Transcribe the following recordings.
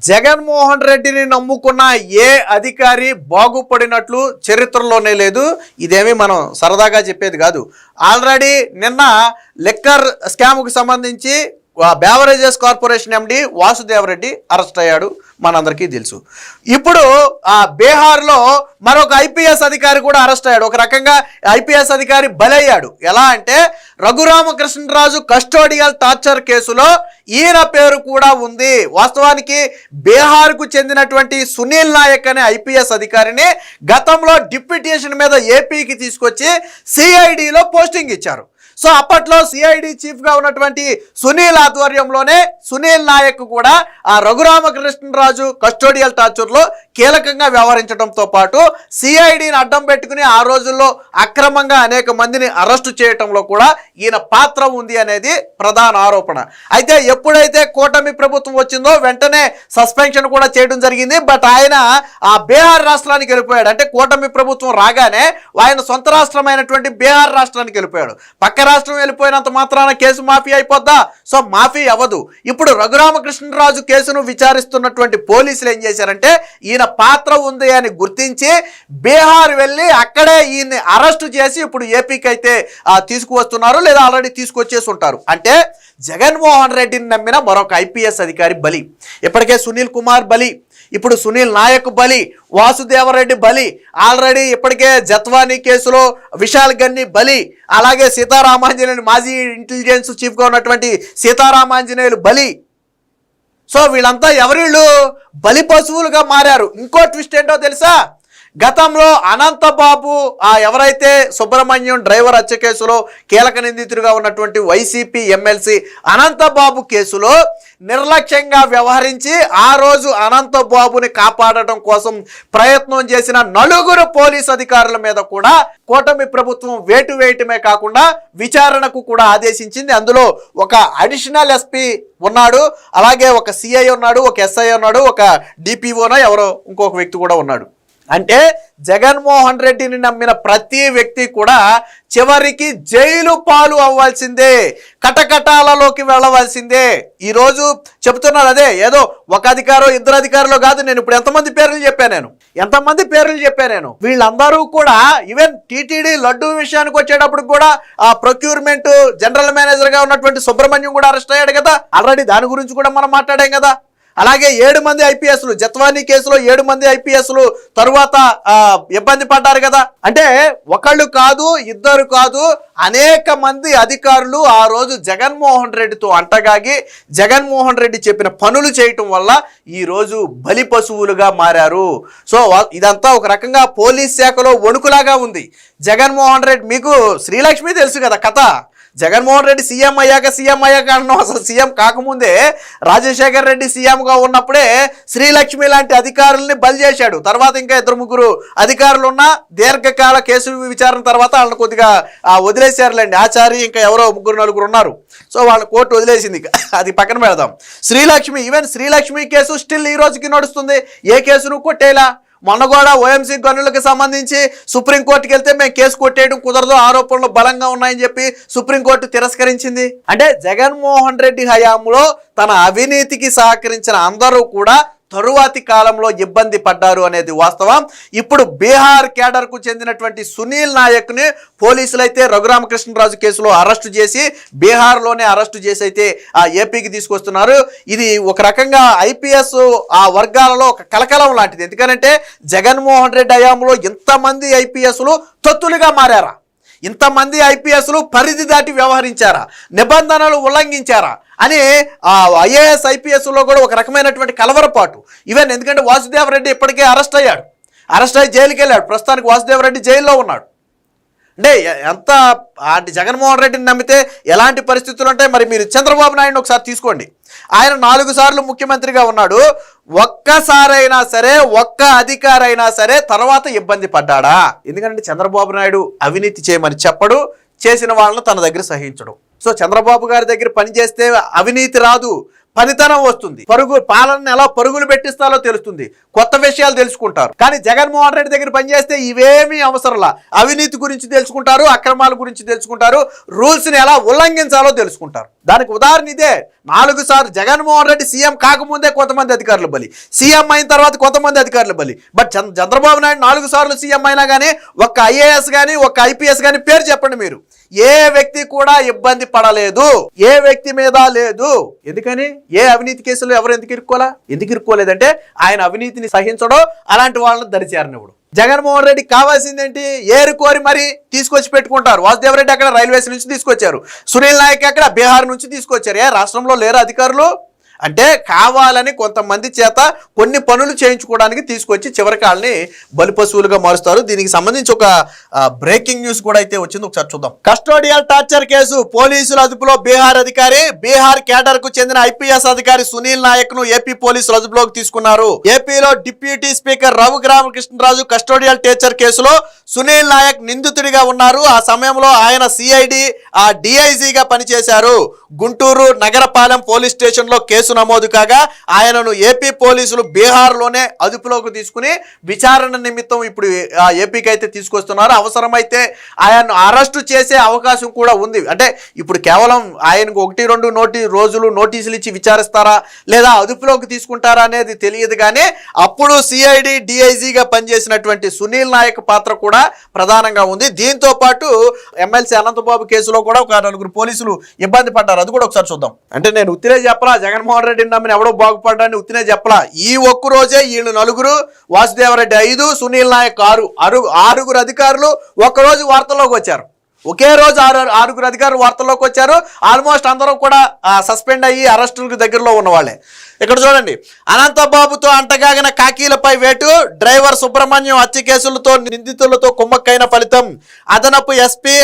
జగన్మోహన్ రెడ్డిని నమ్ముకున్న ఏ అధికారి బాగుపడినట్లు చరిత్రలోనే లేదు. ఇదేమీ మనం సరదాగా చెప్పేది కాదు. ఆల్రెడీ నిన్న లిక్కర్ స్కామ్కు సంబంధించి beverages corporation MD Vasudeva Reddy arrest అయ్యాడు, మనందరికీ తెలుసు. ఇప్పుడు బీహార్లో మరొక ఐపీఎస్ అధికారి కూడా అరెస్ట్ అయ్యాడు. ఒక రకంగా ఐపీఎస్ అధికారి బలయ్యాడు. ఎలా అంటే రఘురామకృష్ణరాజు కస్టోడియల్ టార్చర్ కేసులో ఈయన పేరు కూడా ఉంది. వాస్తవానికి బీహార్కు చెందినటువంటి సునీల్ నాయక్ అనే ఐపీఎస్ అధికారిని గతంలో డిప్యూటేషన్ మీద ఏపీకి తీసుకొచ్చి సిఐడిలో పోస్టింగ్ ఇచ్చారు. సో అప్పట్లో సిఐడి చీఫ్గా ఉన్నటువంటి సునీల్ ఆధ్వర్యంలోనే సునీల్ నాయక్ కూడా ఆ రఘురామకృష్ణరాజు కస్టోడియల్ టార్చర్లో కీలకంగా వ్యవహరించడంతో పాటు సిఐడిని అడ్డం పెట్టుకుని ఆ రోజుల్లో అక్రమంగా అనేక మందిని అరెస్టు చేయటంలో కూడా ఈయన పాత్ర ఉంది అనేది ప్రధాన ఆరోపణ. అయితే ఎప్పుడైతే కూటమి ప్రభుత్వం వచ్చిందో వెంటనే సస్పెన్షన్ కూడా చేయడం జరిగింది. బట్ ఆయన ఆ బీహార్ రాష్ట్రానికి వెళ్ళిపోయాడు. అంటే కూటమి ప్రభుత్వం రాగానే ఆయన సొంత రాష్ట్రమైనటువంటి బీహార్ రాష్ట్రానికి వెళ్ళిపోయాడు. పక్క రాష్ట్రం వెళ్ళిపోయినంత మాత్రాన కేసు మాఫీ అయిపోద్దా? సో మాఫీ అవ్వదు. ఇప్పుడు రఘురామకృష్ణరాజు కేసును విచారిస్తున్నటువంటి పోలీసులు ఏం చేశారంటే ఈయన పాత్ర ఉంది అని గుర్తించి బీహార్ వెళ్ళి అక్కడే ఈయన్ని అరెస్టు చేసి ఇప్పుడు ఏపీకి అయితే తీసుకువస్తున్నారు, లేదా ఆల్రెడీ తీసుకొచ్చేసి ఉంటారు. అంటే జగన్మోహన్ రెడ్డిని నమ్మిన మరొక ఐపీఎస్ అధికారి బలి. ఇప్పటికే సునీల్ కుమార్ బలి, ఇప్పుడు సునీల్ నాయక్ బలి, వాసుదేవరెడ్డి బలి, ఆల్రెడీ ఇప్పటికే జత్వానీ కేసులో విశాల్ గన్ని బలి, అలాగే సీతారామాంజనేయులు మాజీ ఇంటెలిజెన్స్ చీఫ్గా ఉన్నటువంటి సీతారామాంజనేయులు బలి. సో వీళ్ళంతా ఎవరిళ్ళు బలి పశువులుగా మారారు. ఇంకో ట్విస్ట్ ఏంటో తెలుసా? గతంలో అనంతబాబు ఎవరైతే సుబ్రహ్మణ్యం డ్రైవర్ హత్య కేసులో కీలక నిందితుడిగా ఉన్నటువంటి వైసీపీ ఎమ్మెల్సీ అనంతబాబు కేసులో నిర్లక్ష్యంగా వ్యవహరించి ఆ రోజు అనంతబాబుని కాపాడటం కోసం ప్రయత్నం చేసిన 4 పోలీస్ అధికారుల మీద కూడా కూటమి ప్రభుత్వం వేటు వేయటమే కాకుండా విచారణకు కూడా ఆదేశించింది. అందులో ఒక అడిషనల్ ఎస్పీ ఉన్నాడు, అలాగే ఒక సిఐ ఉన్నాడు, ఒక ఎస్ఐ ఉన్నాడు, ఒక డిపిఓనో ఎవరో ఇంకొక వ్యక్తి కూడా ఉన్నాడు. అంటే జగన్మోహన్ రెడ్డిని నమ్మిన ప్రతి వ్యక్తి కూడా చివరికి జైలు పాలు అవ్వాల్సిందే, కటకటాలలోకి వెళ్ళవలసిందే. ఈరోజు చెబుతున్నారు అదే, ఏదో ఒక అధికారో 2 అధికారులు కాదు. నేను ఇప్పుడు ఎంతమంది పేర్లు చెప్పాను. వీళ్ళందరూ కూడా ఈవెన్ టీటీడీ లడ్డూ విషయానికి వచ్చేటప్పుడు కూడా ఆ ప్రొక్యూర్మెంట్ జనరల్ మేనేజర్గా ఉన్నటువంటి సుబ్రహ్మణ్యం కూడా అరెస్ట్ అయ్యాడు కదా. ఆల్రెడీ దాని గురించి కూడా మనం మాట్లాడాం కదా. అలాగే 7 మంది ఐపీఎస్లు జత్వానీ కేసులో 7 మంది ఐపీఎస్లు తరువాత ఇబ్బంది పడ్డారు కదా. అంటే ఒకళ్ళు కాదు, 2 కాదు, అనేక మంది అధికారులు ఆ రోజు జగన్మోహన్ రెడ్డితో అంటగాగి జగన్మోహన్ రెడ్డి చెప్పిన పనులు చేయటం వల్ల ఈరోజు బలి పశువులుగా మారారు. సో ఇదంతా ఒక రకంగా పోలీస్ శాఖలో వణుకులాగా ఉంది. జగన్మోహన్ రెడ్డి, మీకు శ్రీలక్ష్మి తెలుసు కదా కథ. జగన్మోహన్ రెడ్డి సీఎం అయ్యాక అన్నాం. అసలు సీఎం కాకముందే రాజశేఖర్ రెడ్డి సీఎంగా ఉన్నప్పుడే శ్రీలక్ష్మి లాంటి అధికారుల్ని బలి చేశాడు. తర్వాత ఇంకా 2-3 అధికారులు ఉన్న దీర్ఘకాల కేసు విచారణ తర్వాత వాళ్ళని కొద్దిగా వదిలేశారులేండి. ఆచారి ఇంకా ఎవరో 3-4 ఉన్నారు. సో వాళ్ళ కోర్టు వదిలేసింది, అది పక్కన పెడదాం. Srilakshmi, even Srilakshmi case still ఈ రోజుకి నడుస్తుంది. ఏ కేసును కొట్టేలా. మొన్న కూడా ఓఎంసీ గనులకు సంబంధించి సుప్రీంకోర్టుకి వెళ్తే మేము కేసు కొట్టేయడం కుదరదు, ఆరోపణలు బలంగా ఉన్నాయని చెప్పి సుప్రీంకోర్టు తిరస్కరించింది. అంటే జగన్మోహన్ రెడ్డి హయాంలో తన అవినీతికి సహకరించిన అందరూ కూడా తరువాతి కాలంలో ఇబ్బంది పడ్డారు అనేది వాస్తవం. ఇప్పుడు బీహార్ కేడర్కు చెందినటువంటి సునీల్ నాయక్ని పోలీసులు అయితే రఘురామకృష్ణరాజు కేసులో అరెస్టు చేసి బీహార్లోనే అరెస్టు చేసి అయితే ఏపీకి తీసుకొస్తున్నారు. ఇది ఒక రకంగా ఐపీఎస్ వర్గాలలో ఒక కలకలం లాంటిది. ఎందుకంటే జగన్మోహన్ రెడ్డి హయాంలో ఇంతమంది ఐపీఎస్లు తొత్తులుగా మారారా? ఇంతమంది ఐపీఎస్లు పరిధి దాటి వ్యవహరించారా? నిబంధనలు ఉల్లంఘించారా అని ఐఏఎస్ ఐపీఎస్లో కూడా ఒక రకమైనటువంటి కలవరపాటు. ఈవెన్ ఎందుకంటే వాసుదేవరెడ్డి ఇప్పటికే అరెస్ట్ అయ్యి జైలుకి వెళ్ళాడు. ప్రస్తుతానికి వాసుదేవరెడ్డి జైల్లో ఉన్నాడు. అంటే ఎంత జగన్మోహన్ రెడ్డిని నమ్మితే ఎలాంటి పరిస్థితులు ఉంటాయి? మరి మీరు చంద్రబాబు నాయుడు ఒకసారి తీసుకోండి. ఆయన 4 సార్లు ముఖ్యమంత్రిగా ఉన్నాడు. ఒక్కసారైనా సరే, ఒక్క అధికారైనా సరే తర్వాత ఇబ్బంది పడ్డాడా? ఎందుకంటే చంద్రబాబు నాయుడు అవినీతి చేయమని చెప్పడు, చేసిన వాళ్ళను తన దగ్గర సహించడు. సో చంద్రబాబు గారి దగ్గర పనిచేస్తే అవినీతి రాదు, పనితనం వస్తుంది, పాలన ఎలా పరుగులు పెట్టిస్తాలో తెలుస్తుంది, కొత్త విషయాలు తెలుసుకుంటారు. కానీ జగన్మోహన్ రెడ్డి దగ్గర పనిచేస్తే ఇవేమీ అవసరంలా. అవినీతి గురించి తెలుసుకుంటారు, అక్రమాల గురించి తెలుసుకుంటారు, రూల్స్ ని ఎలా ఉల్లంఘించాలో తెలుసుకుంటారు. దానికి ఉదాహరణ ఇదే. 4 సార్లు జగన్మోహన్ రెడ్డి సీఎం కాకముందే కొంతమంది అధికారులు బలి, సీఎం అయిన తర్వాత కొంతమంది అధికారులు బలి. బట్ చంద్రబాబు నాయుడు 4 సార్లు సీఎం అయినా కానీ ఒక్క ఐఏఎస్ కానీ ఒక్క ఐపీఎస్ కానీ పేరు చెప్పండి మీరు. ఏ వ్యక్తి కూడా ఇబ్బంది పడలేదు, ఏ వ్యక్తి మీద లేదు. ఎందుకని? ఏ అవినీతి కేసులు ఎవరు ఎందుకు ఇరుక్కోలేదంటే ఆయన అవినీతిని సహించడం, అలాంటి వాళ్ళని దరిచేరనివ్వడు. జగన్మోహన్ రెడ్డి కావాల్సిందేంటి? ఏరుకోరి మరి తీసుకొచ్చి పెట్టుకుంటారు. వాసుదేవ్ రెడ్డి అక్కడ రైల్వేస్ నుంచి తీసుకొచ్చారు, సునీల్ నాయక్ అక్కడ బీహార్ నుంచి తీసుకొచ్చారు. రాష్ట్రంలో లేరు అధికారులు? అంటే కావాలని కొంతమంది చేత కొన్ని పనులు చేయించుకోవడానికి తీసుకొచ్చి చివరికి వాళ్ళని బలిపశువులుగా మారుస్తారు. దీనికి సంబంధించి ఒక బ్రేకింగ్ న్యూస్ కూడా అయితే వచ్చింది, ఒకసారి చూద్దాం. కస్టోడియల్ టార్చర్ కేసు, పోలీసుల అదుపులో బీహార్ అధికారి. బీహార్ కేడర్ కు చెందిన ఐపీఎస్ అధికారి సునీల్ నాయక్ ను ఏపీ పోలీసులు అదుపులోకి తీసుకున్నారు. ఏపీలో deputy speaker Raghuramakrishnaraju custodial torture కేసులో సునీల్ నాయక్ నిందితుడిగా ఉన్నారు. ఆ సమయంలో ఆయన సిఐడి డిఐజీగా పనిచేశారు. గుంటూరు నగరపాలెం పోలీస్ స్టేషన్ లో కేసు నమోదు కాగా ఆయనను ఏపీ పోలీసులు బీహార్లోనే అదుపులోకి తీసుకుని విచారణ నిమిత్తం ఇప్పుడు ఏపీకి అయితే తీసుకొస్తున్నారు. అవసరమైతే ఆయన్ను అరెస్టు చేసే అవకాశం కూడా ఉంది. అంటే ఇప్పుడు కేవలం ఆయనకు 1-2 రోజులు నోటీసులు ఇచ్చి విచారిస్తారా లేదా అదుపులోకి తీసుకుంటారా అనేది తెలియదు. కానీ అప్పుడు సిఐడి డిఐజీగా పనిచేసినటువంటి సునీల్ నాయక్ పాత్ర కూడా ప్రధానంగా ఉంది. దీంతో పాటు ఎమ్మెల్సీ అనంతబాబు కేసులో కూడా ఒక 4 పోలీసులు ఇబ్బంది పడ్డారు. అది కూడా ఒకసారి చూద్దాం. అంటే నేను ఉత్తినే చెప్పలా జగన్మోహన్ రెడ్డి నమ్మిన ఎవడో బాగుపడ్డాన్ని ఉత్తినే చెప్పలా. ఈ ఒక్క రోజే వీళ్ళు 4, వాసుదేవరెడ్డి 5, సునీల్ నాయక్ 6 అధికారులు ఒక్కరోజు వార్తల్లోకి వచ్చారు. ఒకే రోజు 6 అధికారులు వార్తల్లోకి వచ్చారు. ఆల్మోస్ట్ అందరూ కూడా సస్పెండ్ అయ్యి అరెస్టులకు దగ్గరలో ఉన్నవాళ్ళే. ఇక్కడ చూడండి, అనంతబాబుతో అంటగాగిన కాకీలపై వేటు, డ్రైవర్ సుబ్రహ్మణ్యం హత్య కేసులతో నిందితులతో కుమ్మక్కైన ఫలితం. అదనపు ఎస్పీ,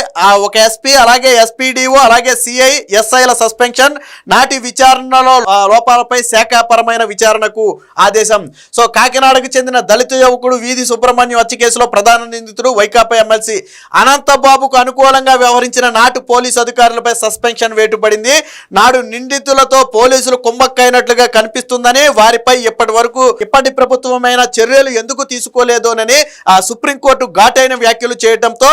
ఒక ఎస్పీ, అలాగే ఎస్పీడీఓ, అలాగే సిఐ, ఎస్ఐల సస్పెన్షన్. నాటి విచారణలో లోపాలపై శాఖాపరమైన విచారణకు ఆదేశం. సో కాకినాడకు చెందిన దళిత యువకుడు వీధి సుబ్రహ్మణ్యం హత్య కేసులో ప్రధాన నిందితుడు వైకాపా ఎమ్మెల్సీ అనంతబాబుకు అనుకూలంగా వ్యవహరించిన నాటు పోలీసు అధికారులపై సస్పెన్షన్ వేటుపడింది. నాడు నిందితులతో పోలీసులు కుమ్మక్కైనట్లుగా కనిపిస్తుందని, వారిపై ఇప్పటి ప్రభుత్వమైన చర్యలు ఎందుకు తీసుకోలేదోనని సుప్రీంకోర్టు ఘాటైన వ్యాఖ్యలు చేయడంతో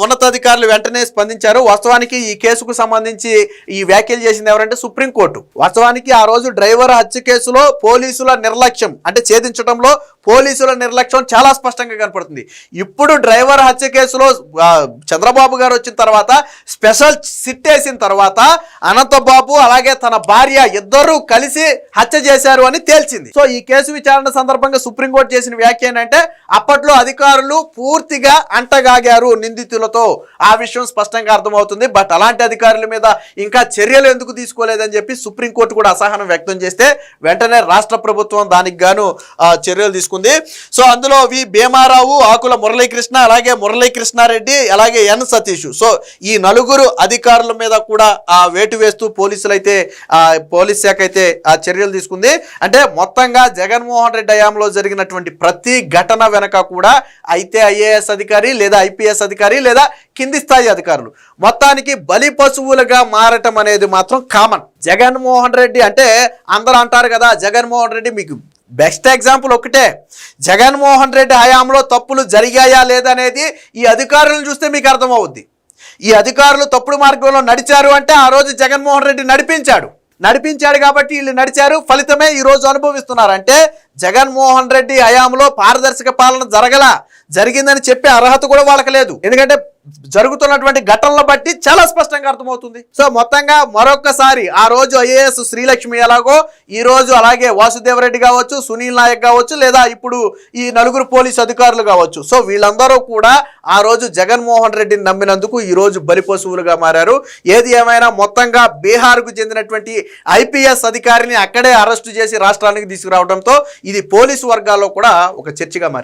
ఉన్నతాధికారులు వెంటనే స్పందించారు. వాస్తవానికి ఈ కేసుకు సంబంధించి ఈ వ్యాఖ్యలు చేసింది ఎవరంటే సుప్రీంకోర్టు. వాస్తవానికి ఆ రోజు డ్రైవర్ హత్య కేసులో పోలీసుల నిర్లక్ష్యం, అంటే ఛేదించడంలో పోలీసుల నిర్లక్ష్యం చాలా స్పష్టంగా కనపడుతుంది. ఇప్పుడు డ్రైవర్ హత్య కేసులో చంద్రబాబు గారు వచ్చిన తర్వాత స్పెషల్ సిట్ వేసిన తర్వాత అనంతబాబు అలాగే తన భార్య ఇద్దరూ కలిసి హత్య చేశారు అని తేల్చింది. సో ఈ కేసు విచారణ సందర్భంగా సుప్రీంకోర్టు చేసిన వ్యాఖ్య ఏంటంటే అప్పట్లో అధికారులు పూర్తిగా అంటగాగారు నిందితులతో. ఆ విషయం స్పష్టంగా అర్థమవుతుంది. బట్ అలాంటి అధికారుల మీద ఇంకా చర్యలు ఎందుకు తీసుకోలేదని చెప్పి సుప్రీంకోర్టు కూడా అసహనం వ్యక్తం చేస్తే వెంటనే రాష్ట్ర ప్రభుత్వం దానికి గాను చర్యలు తీసుకుంది. సో అందులో వి భీమారావు, ఆకుల మురళీకృష్ణ, అలాగే మురళీకృష్ణారెడ్డి, అలాగే ఎన్ సతీష్. సో ఈ 4 అధికారుల మీద కూడా వేటు వేస్తూ పోలీస్ శాఖ అయితే చర్యలు తీసుకుంది. అంటే మొత్తంగా జగన్మోహన్ రెడ్డి హయాంలో జరిగినటువంటి ప్రతి ఘటన వెనక కూడా అయితే ఐఏఎస్ అధికారి లేదా ఐపీఎస్ అధికారి లేదా కింది స్థాయి అధికారులు మొత్తానికి బలి పశువులుగా మారటం అనేది మాత్రం కామన్. జగన్మోహన్ రెడ్డి అంటే అందరూ అంటారు కదా, జగన్మోహన్ రెడ్డి మీకు బెస్ట్ ఎగ్జాంపుల్ ఒకటే. జగన్మోహన్ రెడ్డి హయాంలో తప్పులు జరిగాయా లేదనేది ఈ అధికారులను చూస్తే మీకు అర్థమవుద్ది. ఈ అధికారులు తప్పుడు మార్గంలో నడిచారు అంటే ఆ రోజు జగన్మోహన్ రెడ్డి నడిపించాడు కాబట్టి వీళ్ళు నడిచారు, ఫలితమే ఈ రోజు అనుభవిస్తున్నారు. అంటే జగన్మోహన్ రెడ్డి హయాంలో పారదర్శక పాలన జరిగిందని చెప్పే అర్హత కూడా వాళ్ళకి లేదు. ఎందుకంటే జరుగుతున్నటువంటి ఘటనల బట్టి చాలా స్పష్టంగా అర్థమవుతుంది. సో మొత్తంగా మరొక్కసారి ఆ రోజు ఐఏఎస్ శ్రీలక్ష్మి ఎలాగో ఈ రోజు అలాగే వాసుదేవ్ రెడ్డి కావచ్చు, సునీల్ నాయక్ కావచ్చు, లేదా ఇప్పుడు ఈ 4 పోలీసు అధికారులు కావచ్చు. సో వీళ్ళందరూ కూడా ఆ రోజు జగన్మోహన్ రెడ్డిని నమ్మినందుకు ఈ రోజు బలిపశువులుగా మారారు. ఏది ఏమైనా మొత్తంగా బీహార్కు చెందినటువంటి ఐపీఎస్ అధికారిని అక్కడే అరెస్టు చేసి రాష్ట్రానికి తీసుకురావడంతో ఇది పోలీసు వర్గాల్లో కూడా ఒక చర్చగా మారింది.